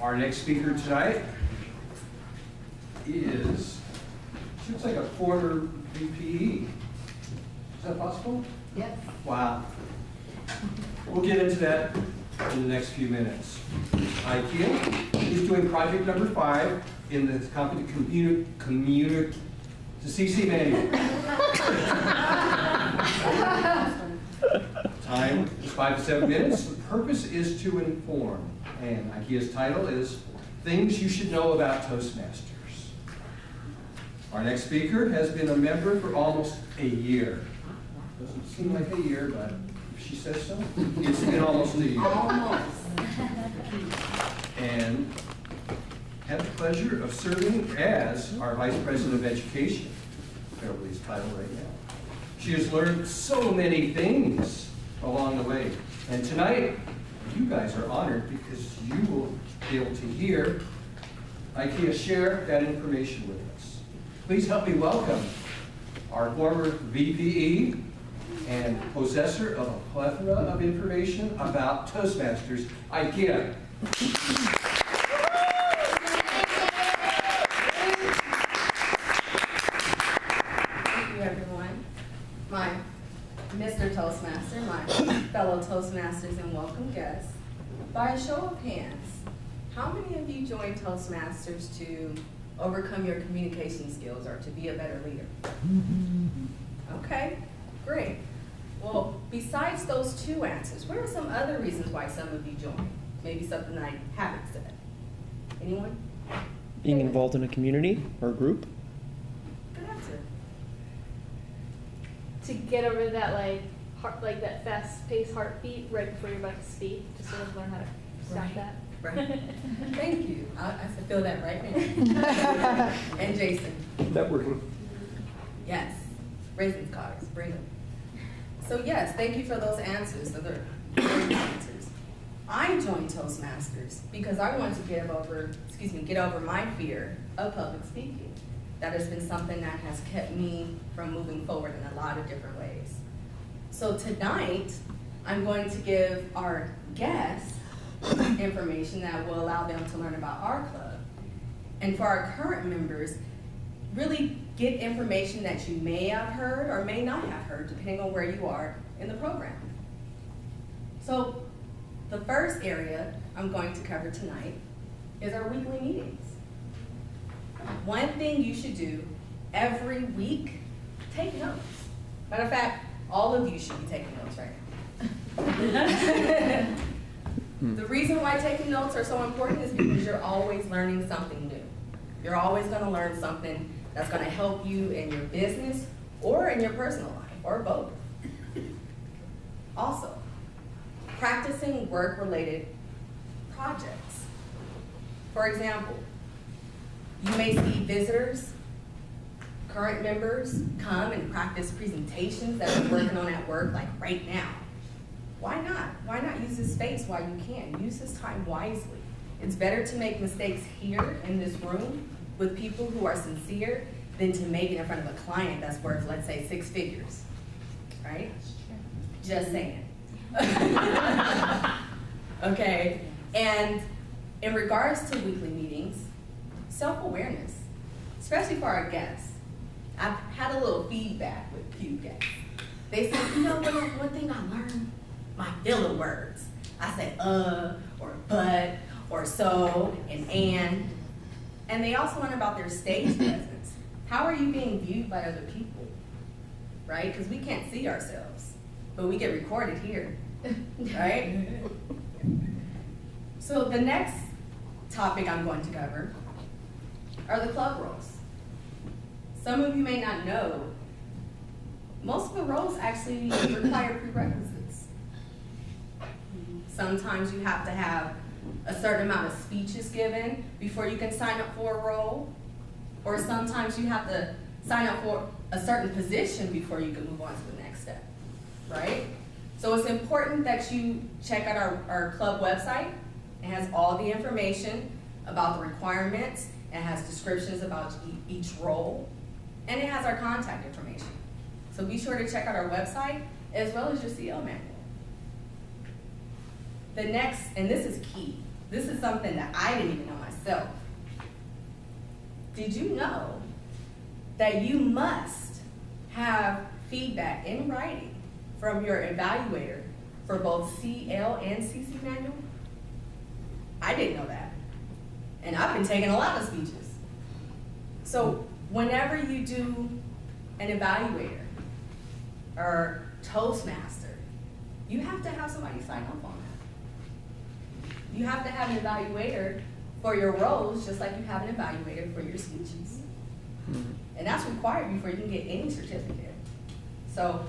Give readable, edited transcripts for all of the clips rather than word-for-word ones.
Our next speaker tonight is, she looks like a former VPE. Is that possible? Yes. Wow. We'll get into that in the next few minutes. Ikiya, he's doing project number 5 in the competent community, the CC manual. Time is 5 to 7 minutes. The purpose is to inform. And Ikiya's title is Things You Should Know About Toastmasters. Our next speaker has been a member for almost a year. Doesn't seem like a year, but if she says so, it's been almost a year. Almost. And had the pleasure of serving as our Vice President of Education. Beverly's title right now. She has learned so many things along the way. And tonight, you guys are honored because you will be able to hear Ikiya share that information with us. Please help me welcome our former VPE and possessor of a plethora of information about Toastmasters, Ikiya. Thank you, everyone. My Mr. Toastmaster, my fellow Toastmasters, and welcome guests. By a show of hands, how many of you joined Toastmasters to overcome your communication skills or to be a better leader? Okay, great. Well, besides those 2 answers, what are some other reasons why some of you joined? Maybe something I haven't said. Anyone? Being involved in a community or group. Good answer. To get over that that fast-paced heartbeat right before you're about to speak, to sort of learn how to stop Right. that. Right. Thank you. I feel that right now. And Jason. Networking. Yes. Raisins cards. Bring them. So yes, thank you for those answers. So they're great answers. I joined Toastmasters because I wanted to get over my fear of public speaking. That has been something that has kept me from moving forward in a lot of different ways. So tonight, I'm going to give our guests information that will allow them to learn about our club. And for our current members, really get information that you may have heard or may not have heard, depending on where you are in the program. So the first area I'm going to cover tonight is our weekly meetings. One thing you should do every week, take notes. Matter of fact, all of you should be taking notes right now. The reason why taking notes are so important is because you're always learning something new. You're always going to learn something that's going to help you in your business or in your personal life, or both. Also, practicing work-related projects. For example, you may see visitors, current members come and practice presentations that you're working on at work, like right now. Why not? Why not use this space while you can? Use this time wisely. It's better to make mistakes here in this room with people who are sincere than to make it in front of a client that's worth, let's say, 6 figures, right? Just saying. Okay, and in regards to weekly meetings, self-awareness, especially for our guests. I've had a little feedback with few guests. They said, you know, one thing I learned, my filler words. I say or but, or so, and. And they also learn about their stage presence. How are you being viewed by other people, right? Because we can't see ourselves, but we get recorded here, right? So the next topic I'm going to cover are the club roles. Some of you may not know, most of the roles actually require prerequisites. Sometimes you have to have a certain amount of speeches given before you can sign up for a role, or sometimes you have to sign up for a certain position before you can move on to the next step, right? So it's important that you check out our club website. It has all the information about the requirements, it has descriptions about each role, and it has our contact information. So be sure to check out our website as well as your CL manual. The next, and this is key, This is something that I didn't even know myself. Did you know that you must have feedback in writing from your evaluator for both CL and CC manual? I didn't know that. And I've been taking a lot of speeches. So whenever you do an evaluator or Toastmaster, you have to have somebody sign up on that. You have to have an evaluator for your roles, just like you have an evaluator for your speeches. And that's required before you can get any certificate. So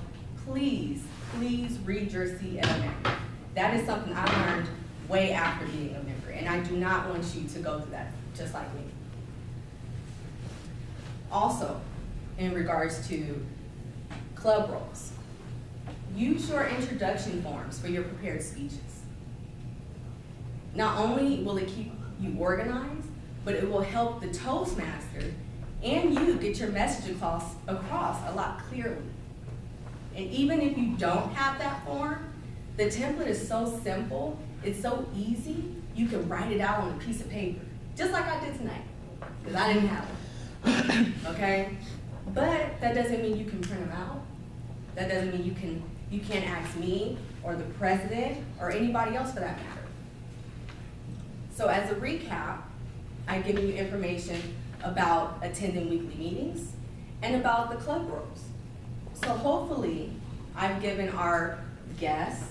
please, please read your CL manual. That is something I learned way after being a member, and I do not want you to go through that just like me. Also, in regards to club roles, use your introduction forms for your prepared speeches. Not only will it keep you organized, but it will help the Toastmaster and you get your message across a lot clearly. And even if you don't have that form, the template is so simple, it's so easy, you can write it out on a piece of paper, just like I did tonight, because I didn't have one, okay? But that doesn't mean you can print them out. That doesn't mean you can't ask me or the president or anybody else for that matter. So as a recap, I've given you information about attending weekly meetings and about the club roles. So hopefully I've given our guests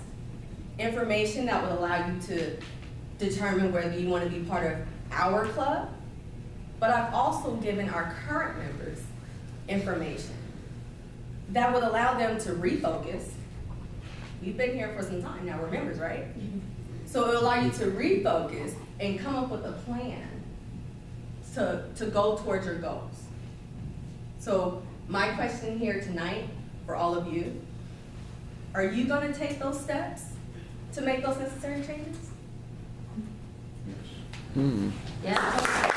information that will allow you to determine whether you want to be part of our club, but I've also given our current members information that would allow them to refocus. We've been here for some time now, we're members, right? So it will allow you to refocus and come up with a plan to go towards your goals. So my question here tonight for all of you, are you going to take those steps to make those necessary changes? Hmm. Yeah.